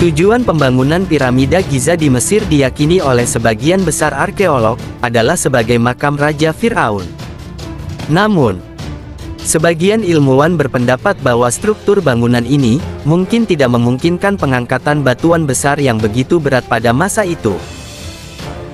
Tujuan pembangunan piramida Giza di Mesir diyakini oleh sebagian besar arkeolog, adalah sebagai makam Raja Fir'aun. Namun, sebagian ilmuwan berpendapat bahwa struktur bangunan ini, mungkin tidak memungkinkan pengangkatan batuan besar yang begitu berat pada masa itu.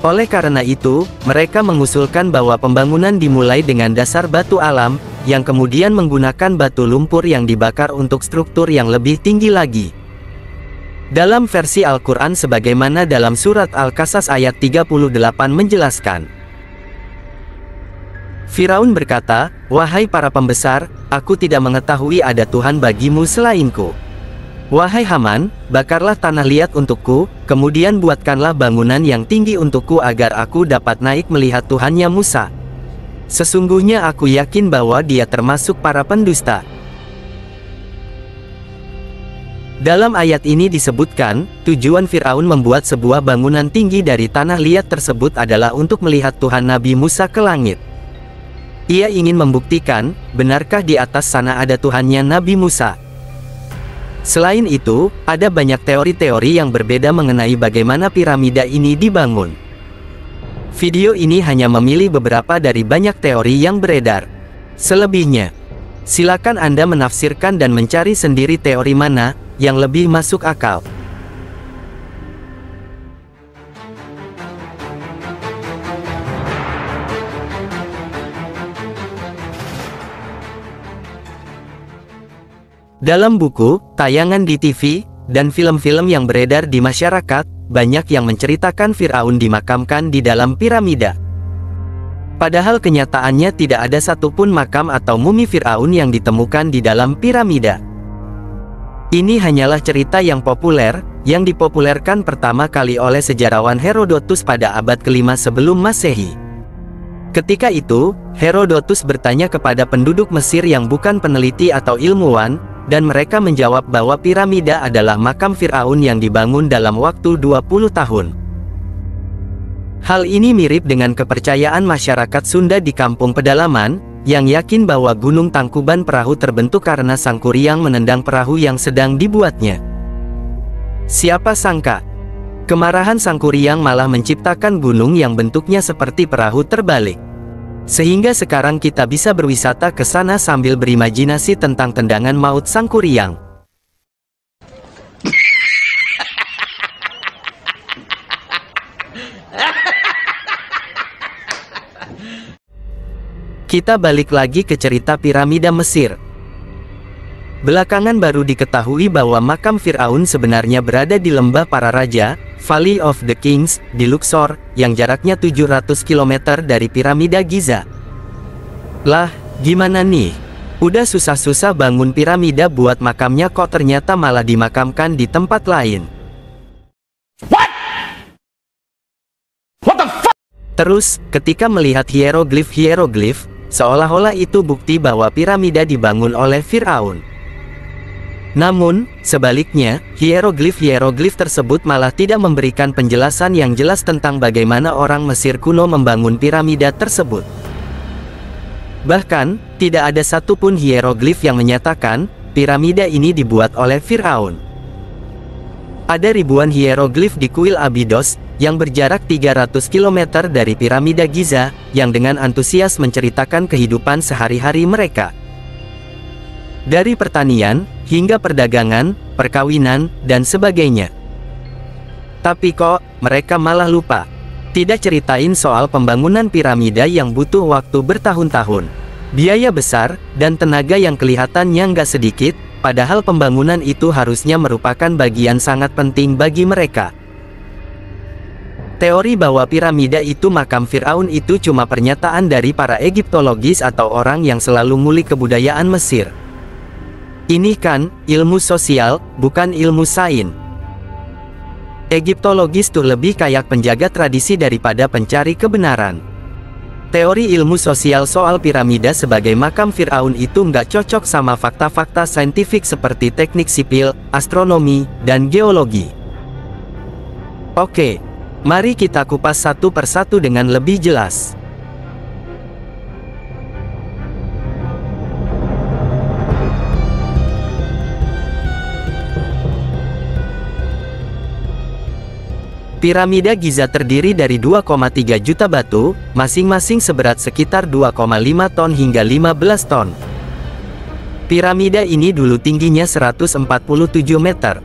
Oleh karena itu, mereka mengusulkan bahwa pembangunan dimulai dengan dasar batu alam, yang kemudian menggunakan batu lumpur yang dibakar untuk struktur yang lebih tinggi lagi. Dalam versi Al-Quran sebagaimana dalam surat Al-Qasas ayat 38 menjelaskan. Firaun berkata, "Wahai para pembesar, aku tidak mengetahui ada Tuhan bagimu selainku. Wahai Haman, bakarlah tanah liat untukku, kemudian buatkanlah bangunan yang tinggi untukku agar aku dapat naik melihat Tuhannya Musa. Sesungguhnya aku yakin bahwa dia termasuk para pendusta." Dalam ayat ini disebutkan, tujuan Fir'aun membuat sebuah bangunan tinggi dari tanah liat tersebut adalah untuk melihat Tuhan Nabi Musa ke langit. Ia ingin membuktikan, benarkah di atas sana ada Tuhannya Nabi Musa. Selain itu, ada banyak teori-teori yang berbeda mengenai bagaimana piramida ini dibangun. Video ini hanya memilih beberapa dari banyak teori yang beredar. Selebihnya, silakan Anda menafsirkan dan mencari sendiri teori mana yang lebih masuk akal. Dalam buku, tayangan di TV, dan film-film yang beredar di masyarakat, banyak yang menceritakan Fir'aun dimakamkan di dalam piramida. Padahal kenyataannya tidak ada satupun makam atau mumi Fir'aun yang ditemukan di dalam piramida. Ini hanyalah cerita yang populer, yang dipopulerkan pertama kali oleh sejarawan Herodotus pada abad ke-5 sebelum Masehi. Ketika itu, Herodotus bertanya kepada penduduk Mesir yang bukan peneliti atau ilmuwan, dan mereka menjawab bahwa piramida adalah makam Fir'aun yang dibangun dalam waktu 20 tahun. Hal ini mirip dengan kepercayaan masyarakat Sunda di kampung pedalaman, yang yakin bahwa Gunung Tangkuban Perahu terbentuk karena Sang Kuryang menendang perahu yang sedang dibuatnya. Siapa sangka, kemarahan Sang Kuryang malah menciptakan gunung yang bentuknya seperti perahu terbalik. Sehingga sekarang kita bisa berwisata ke sana sambil berimajinasi tentang tendangan maut Sang Kuryang. Kita balik lagi ke cerita piramida Mesir. Belakangan baru diketahui bahwa makam Fir'aun sebenarnya berada di lembah para raja, Valley of the Kings, di Luxor, yang jaraknya 700 km dari piramida Giza. Lah, gimana nih? Udah susah-susah bangun piramida buat makamnya kok ternyata malah dimakamkan di tempat lain. What the fuck? Terus, ketika melihat hieroglif, seolah-olah itu bukti bahwa piramida dibangun oleh Fir'aun. Namun, sebaliknya, hieroglif tersebut malah tidak memberikan penjelasan yang jelas tentang bagaimana orang Mesir kuno membangun piramida tersebut. Bahkan, tidak ada satupun hieroglif yang menyatakan, piramida ini dibuat oleh Fir'aun. Ada ribuan hieroglif di kuil Abydos, yang berjarak 300 km dari piramida Giza, yang dengan antusias menceritakan kehidupan sehari-hari mereka. Dari pertanian, hingga perdagangan, perkawinan, dan sebagainya. Tapi kok, mereka malah lupa. Tidak ceritain soal pembangunan piramida yang butuh waktu bertahun-tahun, biaya besar, dan tenaga yang kelihatannya nggak sedikit, padahal pembangunan itu harusnya merupakan bagian sangat penting bagi mereka. Teori bahwa piramida itu makam Fir'aun itu cuma pernyataan dari para Egiptologis atau orang yang selalu ngulik kebudayaan Mesir. Ini kan, ilmu sosial, bukan ilmu sains. Egiptologis tuh lebih kayak penjaga tradisi daripada pencari kebenaran. Teori ilmu sosial soal piramida sebagai makam Fir'aun itu nggak cocok sama fakta-fakta saintifik seperti teknik sipil, astronomi, dan geologi. Oke, mari kita kupas satu persatu dengan lebih jelas. Piramida Giza terdiri dari 2,3 juta batu, masing-masing seberat sekitar 2,5 ton hingga 15 ton. Piramida ini dulu tingginya 147 meter.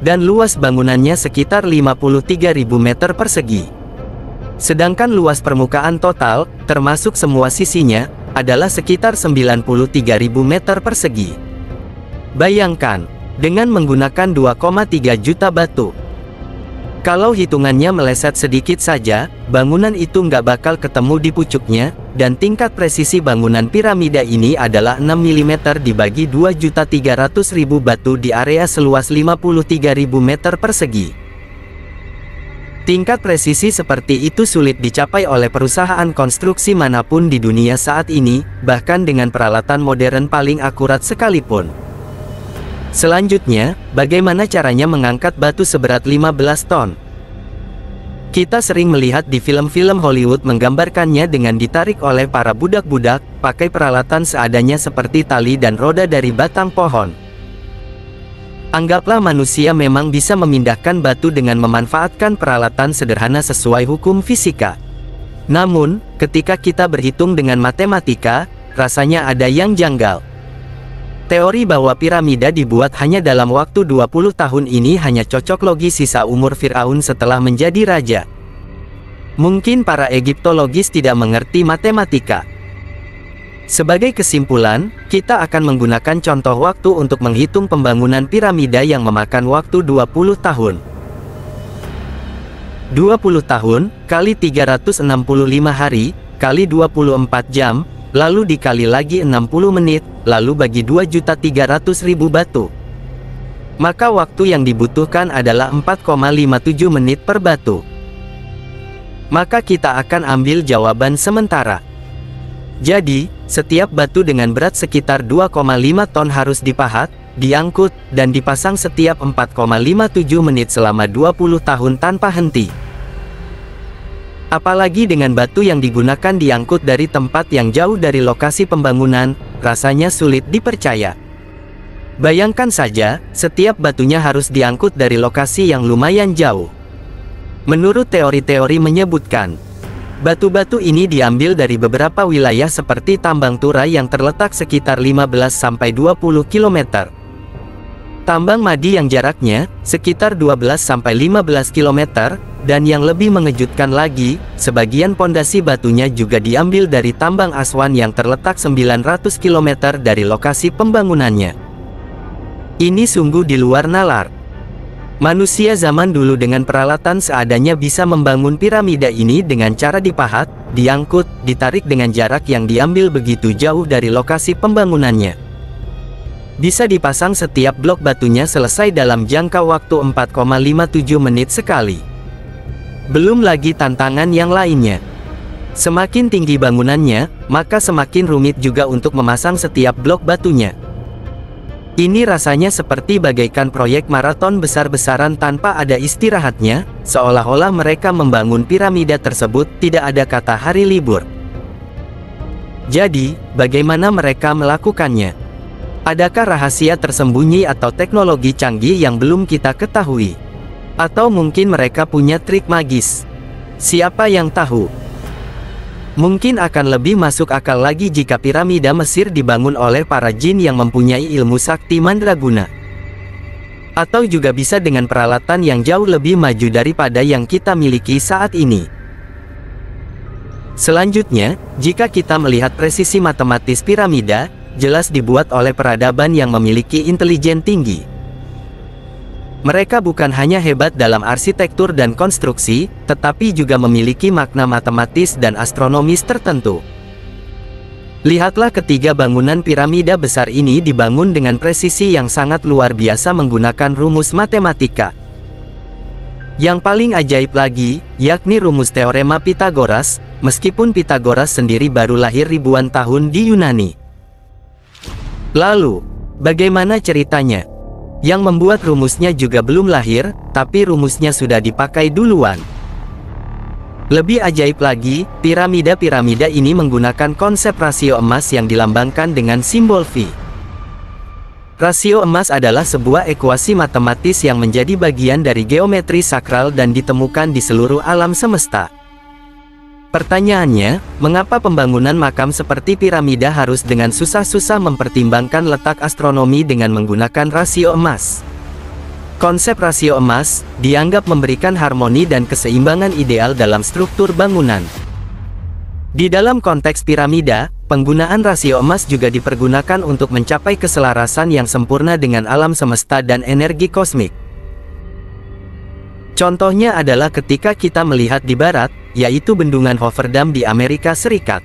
Dan luas bangunannya sekitar 53.000 meter persegi. Sedangkan luas permukaan total, termasuk semua sisinya, adalah sekitar 93.000 meter persegi. Bayangkan, dengan menggunakan 2,3 juta batu. Kalau hitungannya meleset sedikit saja, bangunan itu nggak bakal ketemu di pucuknya, dan tingkat presisi bangunan piramida ini adalah 6 mm dibagi 2.300.000 batu di area seluas 53.000 meter persegi. Tingkat presisi seperti itu sulit dicapai oleh perusahaan konstruksi manapun di dunia saat ini, bahkan dengan peralatan modern paling akurat sekalipun. Selanjutnya, bagaimana caranya mengangkat batu seberat 15 ton? Kita sering melihat di film-film Hollywood menggambarkannya dengan ditarik oleh para budak-budak, pakai peralatan seadanya seperti tali dan roda dari batang pohon. Anggaplah manusia memang bisa memindahkan batu dengan memanfaatkan peralatan sederhana sesuai hukum fisika. Namun, ketika kita berhitung dengan matematika, rasanya ada yang janggal. Teori bahwa piramida dibuat hanya dalam waktu 20 tahun ini hanya cocok logi sisa umur Firaun setelah menjadi raja. Mungkin para Egiptologis tidak mengerti matematika. Sebagai kesimpulan, kita akan menggunakan contoh waktu untuk menghitung pembangunan piramida yang memakan waktu 20 tahun. 20 tahun, kali 365 hari, kali 24 jam, lalu dikali lagi 60 menit, lalu bagi 2.300.000 batu. Maka waktu yang dibutuhkan adalah 4,57 menit per batu. Maka kita akan ambil jawaban sementara. Jadi, setiap batu dengan berat sekitar 2,5 ton harus dipahat, diangkut, dan dipasang setiap 4,57 menit selama 20 tahun tanpa henti. Apalagi dengan batu yang digunakan diangkut dari tempat yang jauh dari lokasi pembangunan, rasanya sulit dipercaya. Bayangkan saja, setiap batunya harus diangkut dari lokasi yang lumayan jauh. Menurut teori-teori menyebutkan, batu-batu ini diambil dari beberapa wilayah seperti Tambang Turai yang terletak sekitar 15-20 km. Tambang Madi yang jaraknya sekitar 12-15 km, dan yang lebih mengejutkan lagi, sebagian pondasi batunya juga diambil dari Tambang Aswan yang terletak 900 km dari lokasi pembangunannya. Ini sungguh di luar nalar. Manusia zaman dulu dengan peralatan seadanya bisa membangun piramida ini dengan cara dipahat, diangkut, ditarik dengan jarak yang diambil begitu jauh dari lokasi pembangunannya. Bisa dipasang setiap blok batunya selesai dalam jangka waktu 4,57 menit sekali. Belum lagi tantangan yang lainnya. Semakin tinggi bangunannya, maka semakin rumit juga untuk memasang setiap blok batunya. Ini rasanya seperti bagaikan proyek maraton besar-besaran tanpa ada istirahatnya, seolah-olah mereka membangun piramida tersebut tidak ada kata hari libur. Jadi, bagaimana mereka melakukannya? Adakah rahasia tersembunyi atau teknologi canggih yang belum kita ketahui? Atau mungkin mereka punya trik magis? Siapa yang tahu? Mungkin akan lebih masuk akal lagi jika piramida Mesir dibangun oleh para jin yang mempunyai ilmu sakti mandraguna. Atau juga bisa dengan peralatan yang jauh lebih maju daripada yang kita miliki saat ini. Selanjutnya, jika kita melihat presisi matematis piramida, jelas dibuat oleh peradaban yang memiliki intelijen tinggi. Mereka bukan hanya hebat dalam arsitektur dan konstruksi, tetapi juga memiliki makna matematis dan astronomis tertentu. Lihatlah ketiga bangunan piramida besar ini dibangun dengan presisi yang sangat luar biasa menggunakan rumus matematika. Yang paling ajaib lagi, yakni rumus teorema Pythagoras, meskipun Pythagoras sendiri baru lahir ribuan tahun di Yunani. Lalu, bagaimana ceritanya? Yang membuat rumusnya juga belum lahir, tapi rumusnya sudah dipakai duluan. Lebih ajaib lagi, piramida-piramida ini menggunakan konsep rasio emas yang dilambangkan dengan simbol V. Rasio emas adalah sebuah ekuasi matematis yang menjadi bagian dari geometri sakral dan ditemukan di seluruh alam semesta. Pertanyaannya, mengapa pembangunan makam seperti piramida harus dengan susah-susah mempertimbangkan letak astronomi dengan menggunakan rasio emas? Konsep rasio emas dianggap memberikan harmoni dan keseimbangan ideal dalam struktur bangunan. Di dalam konteks piramida, penggunaan rasio emas juga dipergunakan untuk mencapai keselarasan yang sempurna dengan alam semesta dan energi kosmik. Contohnya adalah ketika kita melihat di barat, yaitu bendungan Hoover Dam di Amerika Serikat.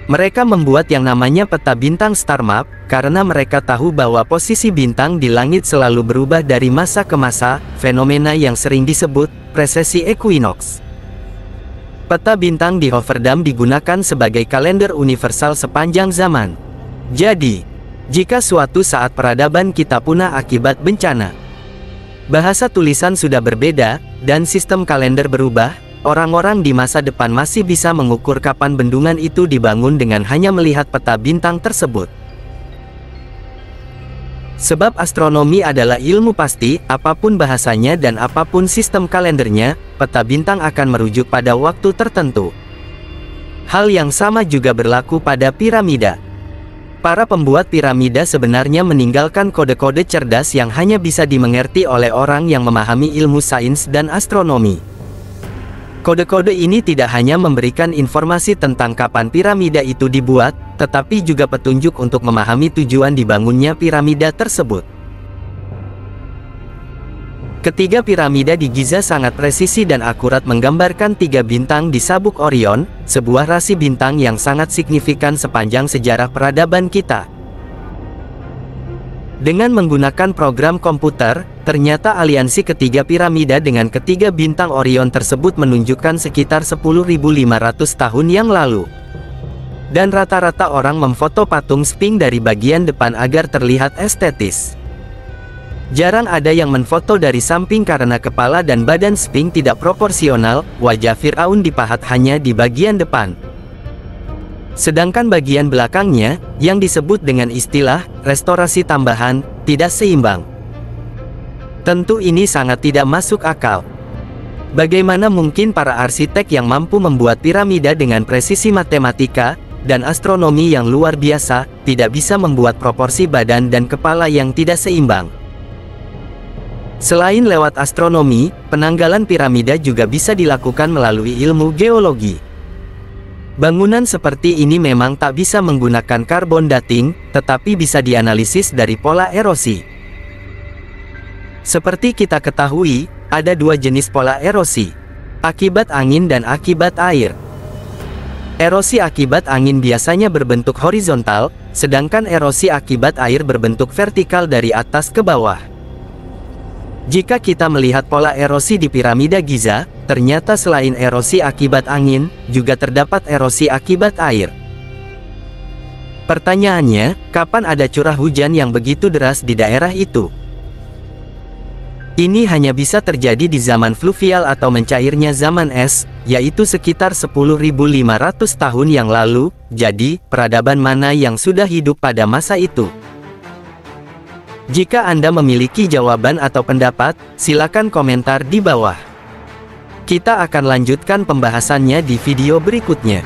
Mereka membuat yang namanya peta bintang star map, karena mereka tahu bahwa posisi bintang di langit selalu berubah dari masa ke masa, fenomena yang sering disebut precessi equinox. Peta bintang di Hoover Dam digunakan sebagai kalender universal sepanjang zaman. Jadi, jika suatu saat peradaban kita punah akibat bencana, bahasa tulisan sudah berbeda, dan sistem kalender berubah, orang-orang di masa depan masih bisa mengukur kapan bendungan itu dibangun dengan hanya melihat peta bintang tersebut. Sebab astronomi adalah ilmu pasti, apapun bahasanya dan apapun sistem kalendernya, peta bintang akan merujuk pada waktu tertentu. Hal yang sama juga berlaku pada piramida. Para pembuat piramida sebenarnya meninggalkan kode-kode cerdas yang hanya bisa dimengerti oleh orang yang memahami ilmu sains dan astronomi. Kode-kode ini tidak hanya memberikan informasi tentang kapan piramida itu dibuat, tetapi juga petunjuk untuk memahami tujuan dibangunnya piramida tersebut. Ketiga piramida di Giza sangat presisi dan akurat menggambarkan 3 bintang di sabuk Orion, sebuah rasi bintang yang sangat signifikan sepanjang sejarah peradaban kita. Dengan menggunakan program komputer, ternyata aliansi ketiga piramida dengan ketiga bintang Orion tersebut menunjukkan sekitar 10.500 tahun yang lalu. Dan rata-rata orang memfoto patung Sphinx dari bagian depan agar terlihat estetis. Jarang ada yang menfoto dari samping karena kepala dan badan Sphinx tidak proporsional, wajah Firaun dipahat hanya di bagian depan. Sedangkan bagian belakangnya, yang disebut dengan istilah restorasi tambahan, tidak seimbang. Tentu ini sangat tidak masuk akal. Bagaimana mungkin para arsitek yang mampu membuat piramida dengan presisi matematika dan astronomi yang luar biasa, tidak bisa membuat proporsi badan dan kepala yang tidak seimbang? Selain lewat astronomi, penanggalan piramida juga bisa dilakukan melalui ilmu geologi. Bangunan seperti ini memang tak bisa menggunakan carbon dating, tetapi bisa dianalisis dari pola erosi. Seperti kita ketahui, ada 2 jenis pola erosi, akibat angin dan akibat air. Erosi akibat angin biasanya berbentuk horizontal, sedangkan erosi akibat air berbentuk vertikal dari atas ke bawah. Jika kita melihat pola erosi di piramida Giza, ternyata selain erosi akibat angin, juga terdapat erosi akibat air. Pertanyaannya, kapan ada curah hujan yang begitu deras di daerah itu? Ini hanya bisa terjadi di zaman fluvial atau mencairnya zaman es, yaitu sekitar 10.500 tahun yang lalu. Jadi, peradaban mana yang sudah hidup pada masa itu? Jika Anda memiliki jawaban atau pendapat, silakan komentar di bawah. Kita akan lanjutkan pembahasannya di video berikutnya.